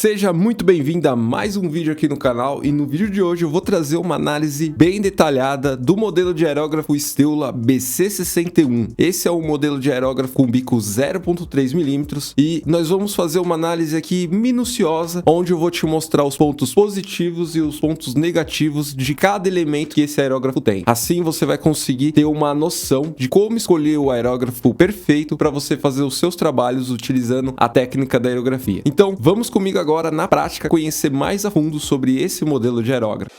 Seja muito bem-vindo a mais um vídeo aqui no canal, e no vídeo de hoje eu vou trazer uma análise bem detalhada do modelo de aerógrafo Steula BC61. Esse é um modelo de aerógrafo com bico 0.3 mm e nós vamos fazer uma análise aqui minuciosa, onde eu vou te mostrar os pontos positivos e os pontos negativos de cada elemento que esse aerógrafo tem. Assim você vai conseguir ter uma noção de como escolher o aerógrafo perfeito para você fazer os seus trabalhos utilizando a técnica da aerografia. Então vamos comigo agora na prática conhecer mais a fundo sobre esse modelo de aerógrafo.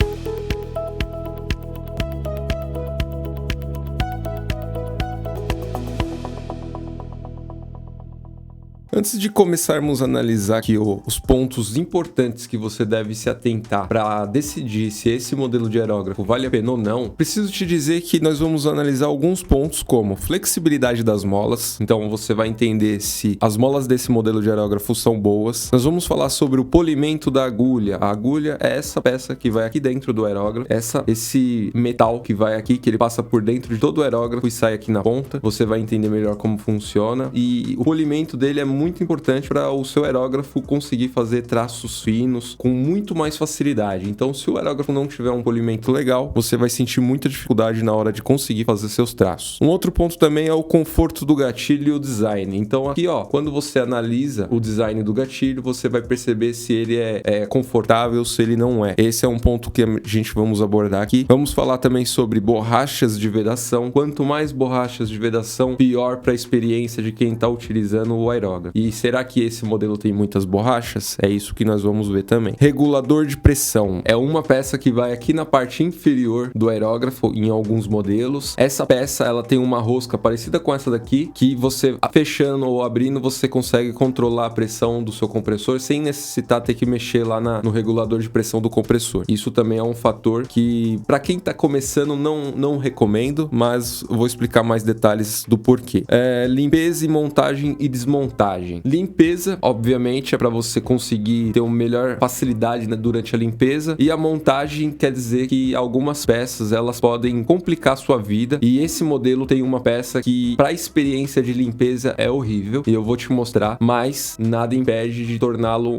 Antes de começarmos a analisar aqui os pontos importantes que você deve se atentar para decidir se esse modelo de aerógrafo vale a pena ou não, preciso te dizer que nós vamos analisar alguns pontos como flexibilidade das molas. Então você vai entender se as molas desse modelo de aerógrafo são boas. Nós vamos falar sobre o polimento da agulha. A agulha é essa peça que vai aqui dentro do aerógrafo, esse metal que vai aqui, que ele passa por dentro de todo o aerógrafo e sai aqui na ponta. Você vai entender melhor como funciona, e o polimento dele é muito importante para o seu aerógrafo conseguir fazer traços finos com muito mais facilidade. Então, se o aerógrafo não tiver um polimento legal, você vai sentir muita dificuldade na hora de conseguir fazer seus traços. Um outro ponto também é o conforto do gatilho e o design. Então, aqui, ó, quando você analisa o design do gatilho, você vai perceber se ele é confortável, se ele não é. Esse é um ponto que a gente vamos abordar aqui. Vamos falar também sobre borrachas de vedação. Quanto mais borrachas de vedação, pior para a experiência de quem está utilizando o aerógrafo. E será que esse modelo tem muitas borrachas? É isso que nós vamos ver também. Regulador de pressão. É uma peça que vai aqui na parte inferior do aerógrafo em alguns modelos. Essa peça, ela tem uma rosca parecida com essa daqui, que você fechando ou abrindo, você consegue controlar a pressão do seu compressor sem necessitar ter que mexer lá no regulador de pressão do compressor. Isso também é um fator que, para quem está começando, não recomendo, mas vou explicar mais detalhes do porquê. Limpeza e montagem e desmontagem. Limpeza, obviamente, é para você conseguir ter uma melhor facilidade, né, durante a limpeza, e a montagem quer dizer que algumas peças elas podem complicar a sua vida, e esse modelo tem uma peça que para a experiência de limpeza é horrível, e eu vou te mostrar, mas nada impede de torná-lo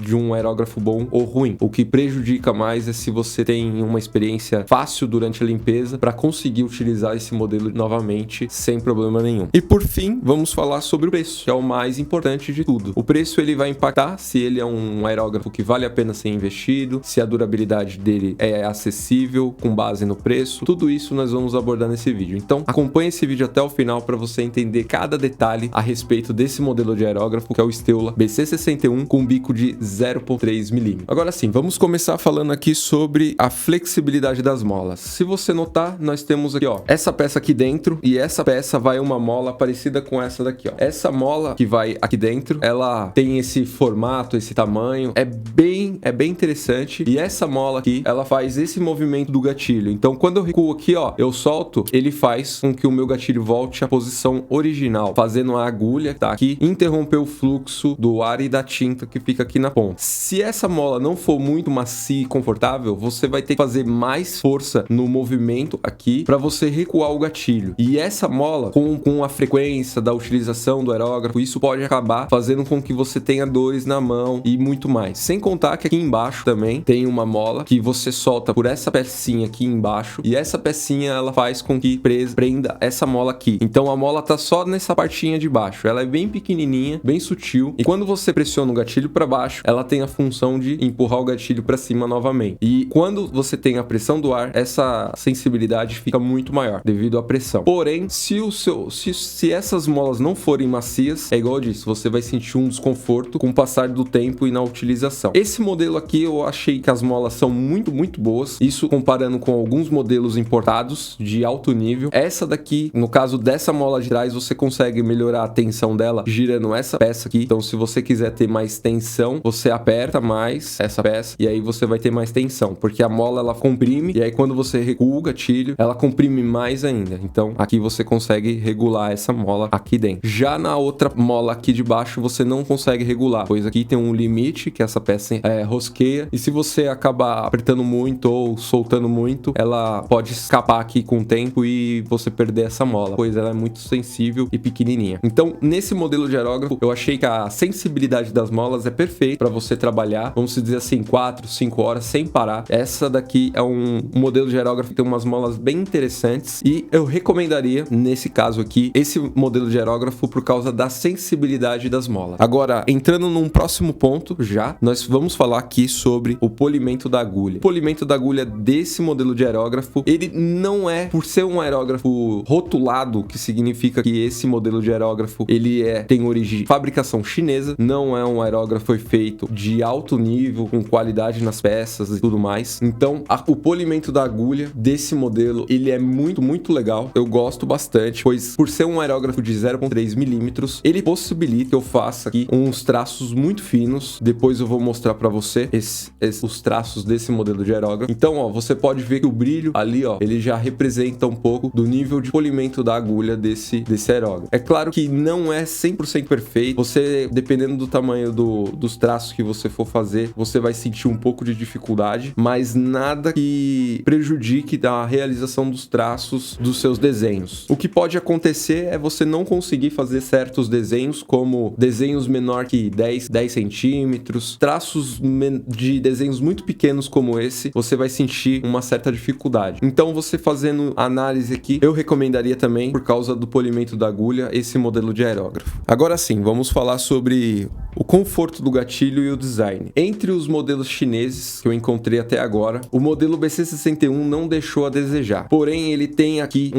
de um aerógrafo bom ou ruim. O que prejudica mais é se você tem uma experiência fácil durante a limpeza para conseguir utilizar esse modelo novamente sem problema nenhum. E por fim, vamos falar sobre o preço, que é o mais importante de tudo. O preço ele vai impactar se ele é um aerógrafo que vale a pena ser investido, se a durabilidade dele é acessível com base no preço. Tudo isso nós vamos abordar nesse vídeo. Então acompanhe esse vídeo até o final para você entender cada detalhe a respeito desse modelo de aerógrafo, que é o Steula BC61 com bico de 0.3 mm. Agora sim, vamos começar falando aqui sobre a flexibilidade das molas. Se você notar, nós temos aqui, ó, essa peça aqui dentro, e essa peça vai uma mola parecida com essa daqui, ó. Essa mola que vai aqui dentro, ela tem esse formato, esse tamanho, é bem interessante, e essa mola aqui, ela faz esse movimento do gatilho. Então quando eu recuo aqui, ó, eu solto, ele faz com que o meu gatilho volte à posição original, fazendo a agulha que tá aqui interromper o fluxo do ar e da tinta que fica aqui na ponta. Se essa mola não for muito macia e confortável, você vai ter que fazer mais força no movimento aqui para você recuar o gatilho. E essa mola, com a frequência da utilização do aerógrafo, isso pode acabar fazendo com que você tenha dores na mão e muito mais. Sem contar que aqui embaixo também tem uma mola que você solta por essa pecinha aqui embaixo, e essa pecinha ela faz com que prenda essa mola aqui. Então a mola tá só nessa partinha de baixo. Ela é bem pequenininha, bem sutil, e quando você pressiona o gatilho para baixo, ela tem a função de empurrar o gatilho para cima novamente. E quando você tem a pressão do ar, essa sensibilidade fica muito maior devido à pressão. Porém, se essas molas não forem macias, é igual eu disse, você vai sentir um desconforto com o passar do tempo e na utilização. Esse modelo aqui eu achei que as molas são muito boas, isso comparando com alguns modelos importados de alto nível. Essa daqui, no caso dessa mola de trás, você consegue melhorar a tensão dela girando essa peça aqui. Então se você quiser ter mais tensão, você aperta mais essa peça e aí você vai ter mais tensão, porque a mola ela comprime, e aí quando você recua o gatilho, ela comprime mais ainda. Então aqui você consegue regular essa mola aqui dentro. Já na outra mola aqui de baixo você não consegue regular, pois aqui tem um limite que essa peça rosqueia, e se você acabar apertando muito ou soltando muito, ela pode escapar aqui com o tempo e você perder essa mola, pois ela é muito sensível e pequenininha. Então, nesse modelo de aerógrafo, eu achei que a sensibilidade das molas é perfeita para você trabalhar, vamos dizer assim, 4, 5 horas sem parar. Essa daqui é um modelo de aerógrafo que tem umas molas bem interessantes e eu recomendaria, nesse caso aqui, esse modelo de aerógrafo por causa da sensibilidade das molas. Agora, entrando num próximo ponto já, nós vamos falar aqui sobre o polimento da agulha. O polimento da agulha desse modelo de aerógrafo, ele não é, por ser um aerógrafo rotulado, que significa que esse modelo de aerógrafo, ele tem origem de fabricação chinesa, não é um aerógrafo feito de alto nível, com qualidade nas peças e tudo mais. Então, o polimento da agulha desse modelo, ele é muito legal. Eu gosto bastante, pois por ser um aerógrafo de 0,3 milímetros, ele possibilita que eu faça aqui uns traços muito finos. Depois eu vou mostrar para você os traços desse modelo de aerógrafo. Então, ó, você pode ver que o brilho ali, ó, ele já representa um pouco do nível de polimento da agulha desse aerógrafo. É claro que não é 100% perfeito. Você, dependendo do tamanho dos traços que você for fazer, você vai sentir um pouco de dificuldade, mas nada que prejudique a realização dos traços dos seus desenhos. O que pode acontecer é você não conseguir fazer certos desenhos, como desenhos menor que 10 centímetros, traços de desenhos muito pequenos como esse, você vai sentir uma certa dificuldade. Então, você fazendo análise aqui, eu recomendaria também, por causa do polimento da agulha, esse modelo de aerógrafo. Agora sim, vamos falar sobre o conforto do gatilho e o design. Entre os modelos chineses que eu encontrei até agora, o modelo BC61 não deixou a desejar. Porém, ele tem aqui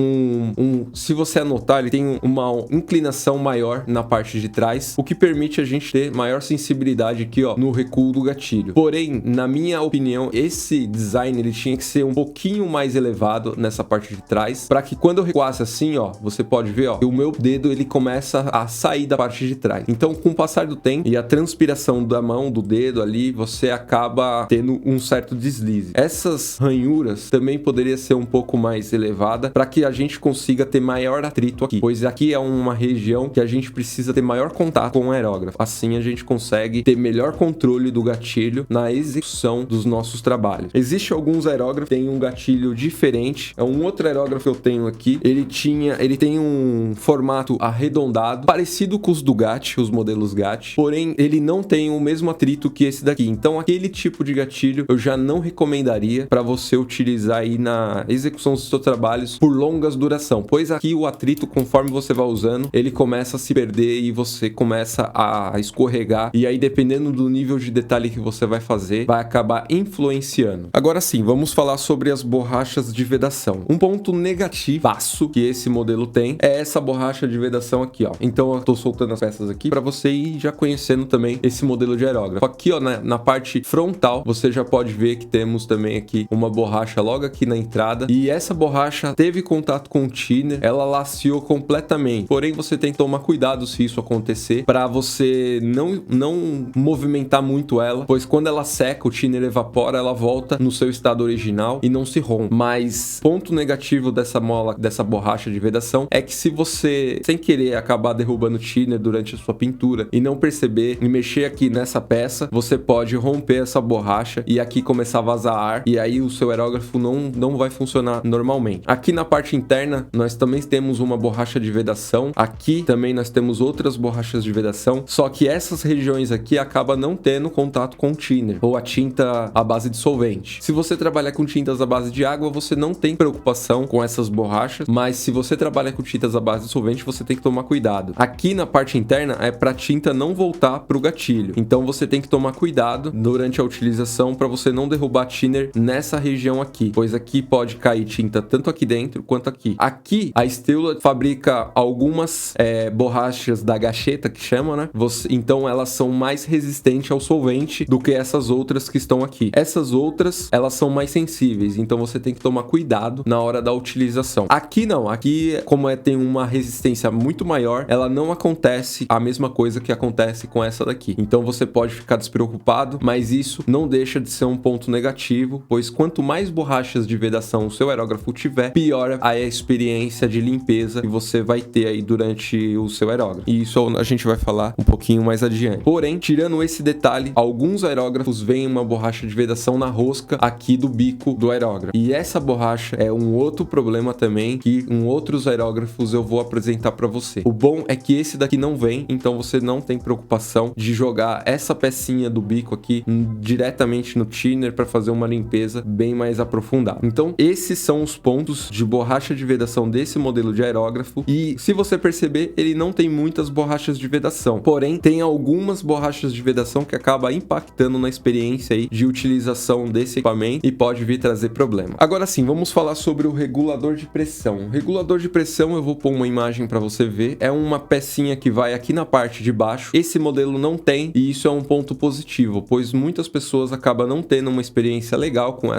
se você anotar, ele tem uma inclinação maior na parte de trás, o que permite a gente ter maior sensibilidade aqui, ó, no recuo do gatilho. Porém, na minha opinião, esse design ele tinha que ser um pouquinho mais elevado nessa parte de trás, para que quando eu recuasse assim, ó, você pode ver, ó, que o meu dedo ele começa a sair da parte de trás. Então, com o passar do tempo e a transpiração da mão, do dedo ali, você acaba tendo um certo deslize. Essas ranhuras também poderia ser um pouco mais elevada para que a gente consiga ter maior atrito aqui, pois aqui é uma região que a gente precisa ter maior contato com o aerógrafo. Assim a gente consegue ter melhor controle do gatilho na execução dos nossos trabalhos. Existem alguns aerógrafos que têm um gatilho diferente. É um outro aerógrafo que eu tenho aqui. Ele tem um formato arredondado, parecido com os do GAT, os modelos GAT, porém ele não tem o mesmo atrito que esse daqui. Então aquele tipo de gatilho eu já não recomendaria para você utilizar aí na execução dos seus trabalhos por longas duração, pois aqui o atrito, conforme você vai usando, ele começa a se perder e você começa a escorregar, e aí dependendo do nível de detalhe que você vai fazer, vai acabar influenciando. Agora sim, vamos falar sobre as borrachas de vedação. Um ponto negativaço que esse modelo tem é essa borracha de vedação aqui, ó. Então eu tô soltando as peças aqui para você ir já conhecendo também esse modelo de aerógrafo. Aqui, ó, na parte frontal, você já pode ver que temos também aqui uma borracha logo aqui na entrada, e essa borracha teve contato com o thinner, ela laceou completamente. Porém, você tem que tomar cuidado se isso acontecer, para você não movimentar muito ela, pois quando ela seca, o thinner evapora, ela volta no seu estado original e não se rompe. Mas ponto negativo dessa borracha de vedação é que se você, sem querer, acabar derrubando o thinner durante a sua pintura e não perceber e mexer aqui nessa peça, você pode romper essa borracha e aqui começar a vazar ar, e aí o seu aerógrafo não vai funcionar normalmente. Aqui na parte interna, nós também temos uma borracha de vedação. Aqui também nós temos outras borrachas de vedação, só que essas regiões aqui acabam não tendo contato com o thinner ou a tinta à base de solvente. Se você trabalhar com tintas à base de água, você não tem preocupação com essas borrachas, mas se você trabalha com tintas à base de solvente, você tem que tomar cuidado. Aqui na parte interna é para a tinta não voltar para o gatilho, então você tem que tomar cuidado durante a utilização para você não derrubar thinner nessa região aqui, pois aqui pode cair tinta tanto aqui dentro quanto aqui. Aqui a Stehla fabrica algumas borrachas da gacheta, que chama, né? Então elas são mais resistentes ao solvente do que essas outras que estão aqui. Essas outras, elas são mais sensíveis, então você tem que tomar cuidado na hora da utilização. Aqui não, aqui como tem uma resistência muito maior, ela não acontece a mesma coisa que acontece com essa daqui. Então você pode ficar despreocupado, mas isso não deixa de ser um ponto negativo, pois quanto mais borrachas de vedação o seu aerógrafo tiver, pior a experiência de limpeza que você vai ter aí durante o seu aerógrafo. E isso isso a gente vai falar um pouquinho mais adiante. Porém, tirando esse detalhe, alguns aerógrafos vêm uma borracha de vedação na rosca aqui do bico do aerógrafo. E essa borracha é um outro problema também que em outros aerógrafos eu vou apresentar para você. O bom é que esse daqui não vem, então você não tem preocupação de jogar essa pecinha do bico aqui diretamente no thinner para fazer uma limpeza bem mais aprofundada. Então, esses são os pontos de borracha de vedação desse modelo de aerógrafo. E se você perceber, ele não tem muitas borrachas de vedação. Porém, tem algumas borrachas de vedação que acaba impactando na experiência aí de utilização desse equipamento e pode vir trazer problema. Agora sim, vamos falar sobre o regulador de pressão. O regulador de pressão, eu vou pôr uma imagem para você ver. É uma pecinha que vai aqui na parte de baixo. Esse modelo não tem, e isso é um ponto positivo, pois muitas pessoas acabam não tendo uma experiência legal com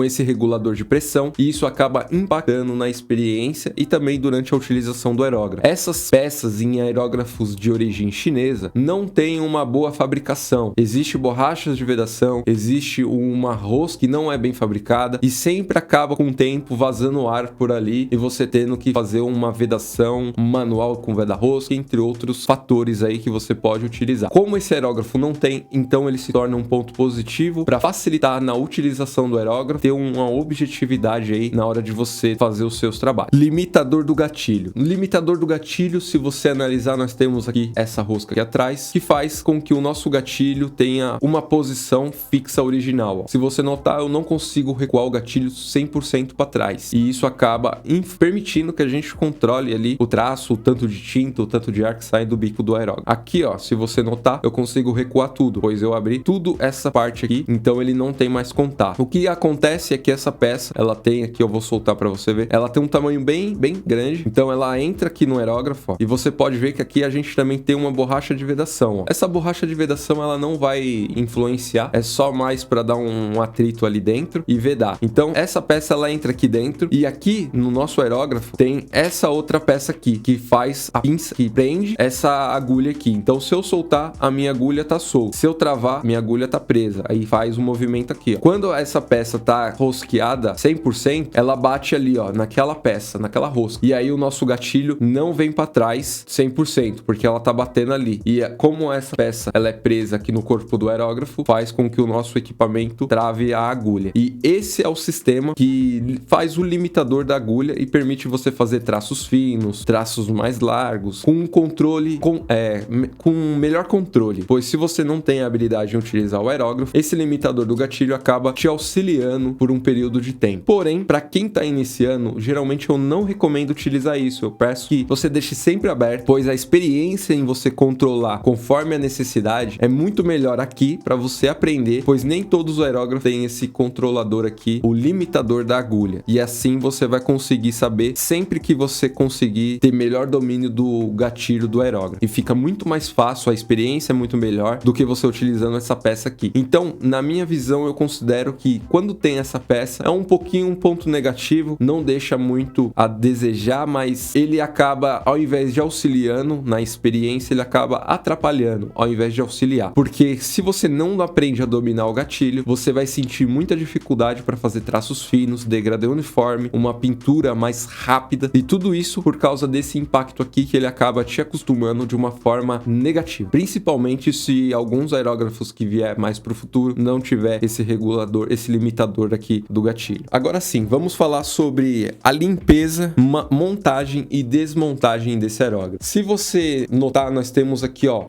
esse regulador de pressão, e isso acaba impactando na experiência e também durante a utilização do aerógrafo. Essas peças em aerógrafos de origem chinesa não têm uma boa fabricação. Existe borrachas de vedação, existe uma rosca que não é bem fabricada e sempre acaba com o tempo vazando ar por ali e você tendo que fazer uma vedação manual com veda-rosca, entre outros fatores aí que você pode utilizar. Como esse aerógrafo não tem, então ele se torna um ponto positivo para facilitar na utilização do aerógrafo, ter uma objetividade aí na hora de você fazer os seus trabalhos. Limitador do gatilho. No limitador do gatilho, se você analisar, nós temos aqui essa rosca aqui atrás, que faz com que o nosso gatilho tenha uma posição fixa original. Se você notar, eu não consigo recuar o gatilho 100% para trás. E isso acaba permitindo que a gente controle ali o traço, o tanto de tinta, o tanto de ar que sai do bico do aerógrafo. Aqui, ó, se você notar, eu consigo recuar tudo, pois eu abri tudo essa parte aqui, então ele não tem mais contato. O que acontece é que essa peça, ela tem aqui, eu vou soltar para você ver, ela tem um tamanho bem grande, então ela entra aqui no aerógrafo, ó, e você pode ver que aqui a gente também tem uma borracha de vedação, ó. Essa borracha de vedação, ela não vai influenciar, é só mais para dar um atrito ali dentro e vedar. Então, essa peça, ela entra aqui dentro, e aqui no nosso aerógrafo tem essa outra peça aqui, que faz a pinça, que prende essa agulha aqui. Então, se eu soltar, a minha agulha tá solta. Se eu travar, minha agulha tá presa. Aí faz um movimento aqui, ó. Quando essa peça tá rosqueada 100%, ela bate ali, ó, naquela peça, naquela rosca. E aí o nosso gatilho não vem para trás 100%, porque ela tá batendo ali. E como essa peça, ela é presa aqui no corpo do aerógrafo, faz com que o nosso equipamento trave a agulha. E esse é o sistema que faz o limitador da agulha e permite você fazer traços finos, traços mais largos, com um controle, com um melhor controle. Pois se você não tem a habilidade de utilizar o aerógrafo, esse limitador do gatilho acaba te auxiliando por um período de tempo. Porém, para quem tá iniciando, geralmente eu não recomendo utilizar isso. Eu peço que você deixe sempre aberto, pois a experiência em você controlar conforme a necessidade é muito melhor aqui para você aprender, pois nem todos os aerógrafos têm esse controlador aqui, o limitador da agulha. E assim você vai conseguir saber sempre que você conseguir ter melhor domínio do gatilho do aerógrafo. E fica muito mais fácil, a experiência é muito melhor do que você utilizando essa peça aqui. Então, na minha visão, eu considero que quando tem essa peça, é um pouquinho um ponto negativo, não deixa muito a desejar, mas ele acaba, ao invés de auxiliando na experiência, ele acaba atrapalhando, ao invés de auxiliar. Porque se você não aprende a dominar o gatilho, você vai sentir muita dificuldade para fazer traços finos, degradê uniforme, uma pintura mais rápida, e tudo isso por causa desse impacto aqui que ele acaba te acostumando de uma forma negativa. Principalmente se alguns aerógrafos que vier mais para o futuro não tiver esse regulador, esse limitador aqui do gatilho. Agora sim, vamos falar sobre a limpeza, montagem e desmontagem desse aerógrafo. Se você notar, nós temos aqui, ó,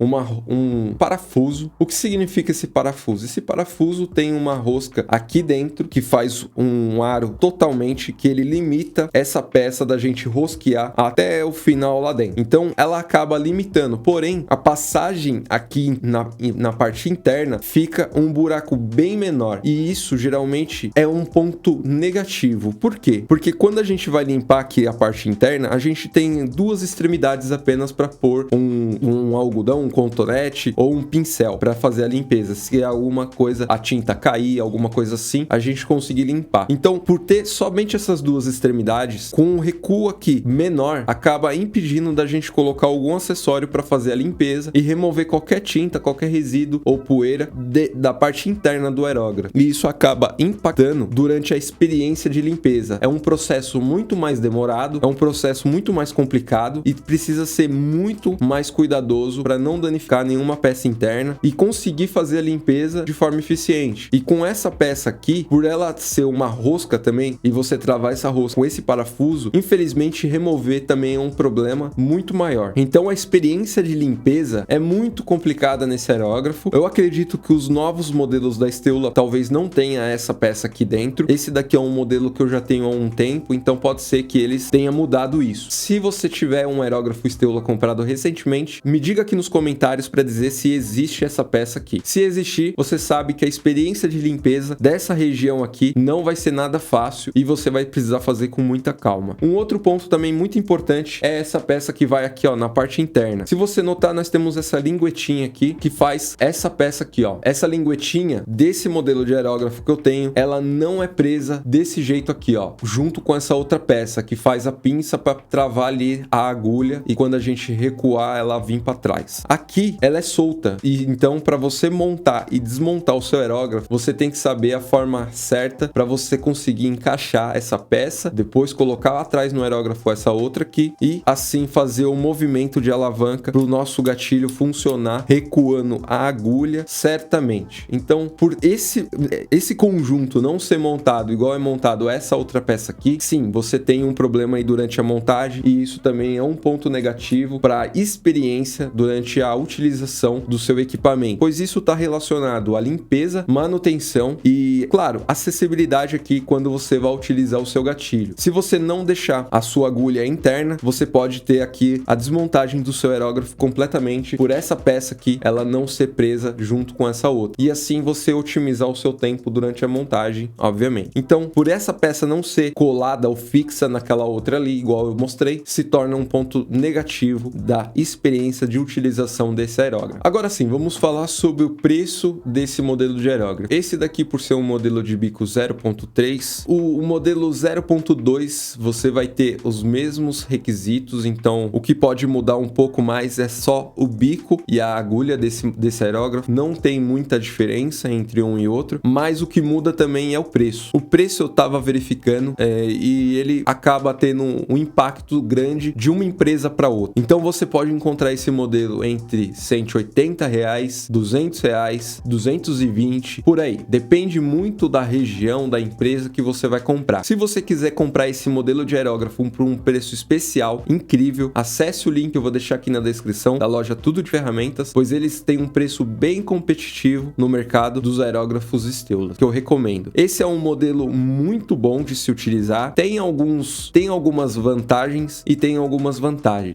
um parafuso. O que significa esse parafuso? Esse parafuso tem uma rosca aqui dentro que faz um aro totalmente, que ele limita essa peça da gente rosquear até o final lá dentro. Então ela acaba limitando, porém a passagem aqui na parte interna fica um buraco bem menor, e isso geralmente é um ponto negativo. Por quê? Porque quando a gente vai limpar aqui a parte interna, a gente tem duas extremidades apenas para pôr um algodão, um cotonete ou um pincel para fazer a limpeza. Se alguma coisa, a tinta cair, alguma coisa assim, a gente conseguir limpar. Então, por ter somente essas duas extremidades, com um recuo aqui menor, acaba impedindo da gente colocar algum acessório para fazer a limpeza e remover qualquer tinta, qualquer resíduo ou poeira da parte interna do aerógrafo. E isso acaba impactando durante a experiência de limpeza. É um processo muito mais demorado, é um processo muito mais complicado e precisa ser muito muito mais cuidadoso para não danificar nenhuma peça interna e conseguir fazer a limpeza de forma eficiente. E com essa peça aqui, por ela ser uma rosca também, e você travar essa rosca com esse parafuso, infelizmente remover também é um problema muito maior. Então a experiência de limpeza é muito complicada nesse aerógrafo. Eu acredito que os novos modelos da Steula talvez não tenha essa peça aqui dentro. Esse daqui é um modelo que eu já tenho há um tempo, então pode ser que eles tenham mudado isso. Se você tiver um aerógrafo Steula comprado recentemente, me diga aqui nos comentários para dizer se existe essa peça aqui. Se existir, você sabe que a experiência de limpeza dessa região aqui não vai ser nada fácil e você vai precisar fazer com muita calma. Um outro ponto também muito importante é essa peça que vai aqui, ó, na parte interna. Se você notar, nós temos essa linguetinha aqui que faz essa peça aqui, ó. Essa linguetinha desse modelo de aerógrafo que eu tenho, ela não é presa desse jeito aqui, ó, junto com essa outra peça que faz a pinça para travar ali a agulha e quando a gente recuar ela vir para trás. Aqui ela é solta e então para você montar e desmontar o seu aerógrafo, você tem que saber a forma certa para você conseguir encaixar essa peça, depois colocar lá atrás no aerógrafo essa outra aqui e assim fazer o movimento de alavanca para o nosso gatilho funcionar recuando a agulha certamente. Então, por esse conjunto não ser montado igual é montado essa outra peça aqui, sim, você tem um problema aí durante a montagem e isso também é um ponto negativo para a experiência durante a utilização do seu equipamento, pois isso está relacionado à limpeza, manutenção e, claro, acessibilidade aqui quando você vai utilizar o seu gatilho. Se você não deixar a sua agulha interna, você pode ter aqui a desmontagem do seu aerógrafo completamente por essa peça aqui, ela não ser presa junto com essa outra. E assim você otimizar o seu tempo durante a montagem, obviamente. Então, por essa peça não ser colada ou fixa naquela outra ali, igual eu mostrei, se torna um ponto negativo da experiência de utilização desse aerógrafo. Agora sim, vamos falar sobre o preço desse modelo de aerógrafo. Esse daqui, por ser um modelo de bico 0.3, o modelo 0.2 você vai ter os mesmos requisitos, então o que pode mudar um pouco mais é só o bico e a agulha desse aerógrafo. Não tem muita diferença entre um e outro, mas o que muda também é o preço. O preço eu estava verificando e ele acaba tendo um impacto grande de uma empresa para outra. Então você pode encontrar esse modelo entre R$180, R$200, 220, por aí. Depende muito da região, da empresa que você vai comprar. Se você quiser comprar esse modelo de aerógrafo por um preço especial, incrível, acesse o link, eu vou deixar aqui na descrição da loja Tudo de Ferramentas, pois eles têm um preço bem competitivo no mercado dos aerógrafos Steula, que eu recomendo. Esse é um modelo muito bom de se utilizar, tem algumas vantagens e tem algumas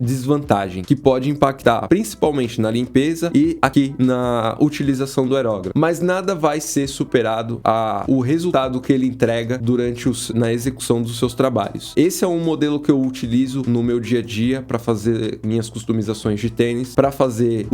desvantagens, que pode impactar principalmente na limpeza e aqui na utilização do aerógrafo, mas nada vai ser superado o resultado que ele entrega na execução dos seus trabalhos. Esse é um modelo que eu utilizo no meu dia a dia para fazer minhas customizações de tênis, para fazer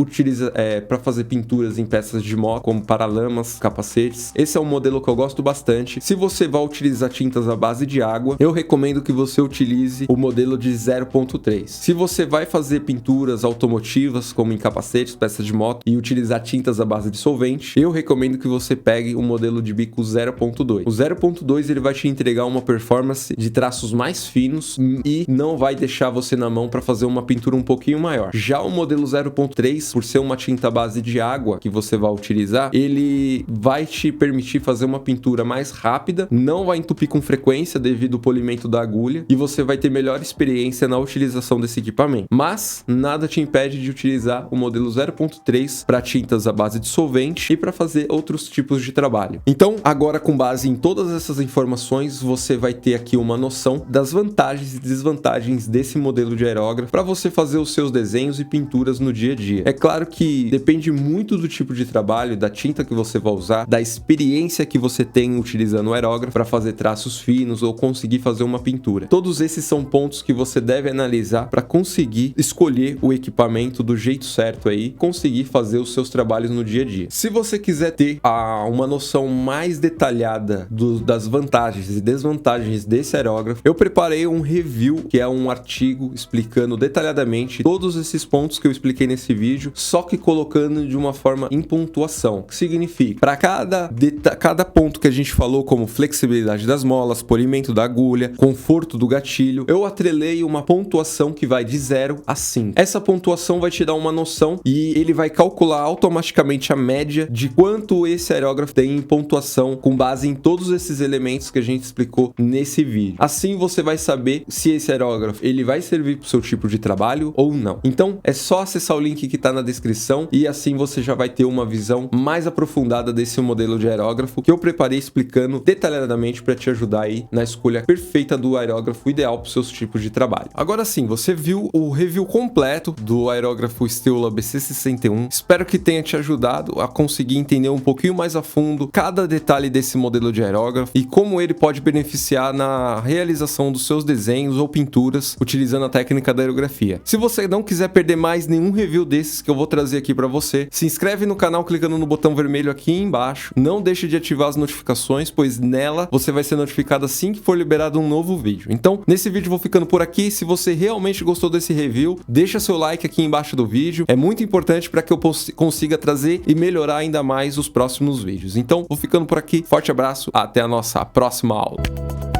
pinturas em peças de moto, como paralamas, capacetes. Esse é um modelo que eu gosto bastante. Se você vai utilizar tintas à base de água, eu recomendo que você utilize o modelo de 0.3. Se você vai fazer pinturas automotivas, como em capacetes, peças de moto, e utilizar tintas à base de solvente, eu recomendo que você pegue o modelo de bico 0.2. O 0.2 ele vai te entregar uma performance de traços mais finos e não vai deixar você na mão para fazer uma pintura um pouquinho maior. Já o modelo 0.3, por ser uma tinta à base de água que você vai utilizar, ele vai te permitir fazer uma pintura mais rápida, não vai entupir com frequência devido ao polimento da agulha e você vai ter melhor experiência na utilização desse equipamento. Mas nada te impede de utilizar o modelo 0.3 para tintas à base de solvente e para fazer outros tipos de trabalho. Então, agora com base em todas essas informações, você vai ter aqui uma noção das vantagens e desvantagens desse modelo de aerógrafo para você fazer os seus desenhos e pinturas no dia a dia. É claro que depende muito do tipo de trabalho, da tinta que você vai usar, da experiência que você tem utilizando o aerógrafo para fazer traços finos ou conseguir fazer uma pintura. Todos esses são pontos que você deve analisar para conseguir escolher o equipamento do jeito certo aí, conseguir fazer os seus trabalhos no dia a dia. Se você quiser ter uma noção mais detalhada das vantagens e desvantagens desse aerógrafo, eu preparei um review, que é um artigo explicando detalhadamente todos esses pontos que eu expliquei nesse vídeo, só que colocando de uma forma em pontuação, que significa, para cada ponto que a gente falou, como flexibilidade das molas, polimento da agulha, conforto do gatilho, eu atrelei uma pontuação que vai de 0 a assim. Essa pontuação vai te dar uma noção e ele vai calcular automaticamente a média de quanto esse aerógrafo tem em pontuação com base em todos esses elementos que a gente explicou nesse vídeo. Assim você vai saber se esse aerógrafo ele vai servir para o seu tipo de trabalho ou não. Então é só acessar o link que está na descrição e assim você já vai ter uma visão mais aprofundada desse modelo de aerógrafo que eu preparei explicando detalhadamente para te ajudar aí na escolha perfeita do aerógrafo ideal para os seus tipos de trabalho. Agora sim, você viu o review completo do aerógrafo Stilla BC61. Espero que tenha te ajudado a conseguir entender um pouquinho mais a fundo cada detalhe desse modelo de aerógrafo e como ele pode beneficiar na realização dos seus desenhos ou pinturas utilizando a técnica da aerografia. Se você não quiser perder mais nenhum review desses que eu vou trazer aqui para você, se inscreve no canal clicando no botão vermelho aqui embaixo. Não deixe de ativar as notificações, pois nela você vai ser notificado assim que for liberado um novo vídeo. Então, nesse vídeo eu vou ficando por aqui. Se você realmente gostou desse review, deixa seu like aqui embaixo do vídeo. É muito importante para que eu consiga trazer e melhorar ainda mais os próximos vídeos. Então, vou ficando por aqui. Forte abraço, até a nossa próxima aula.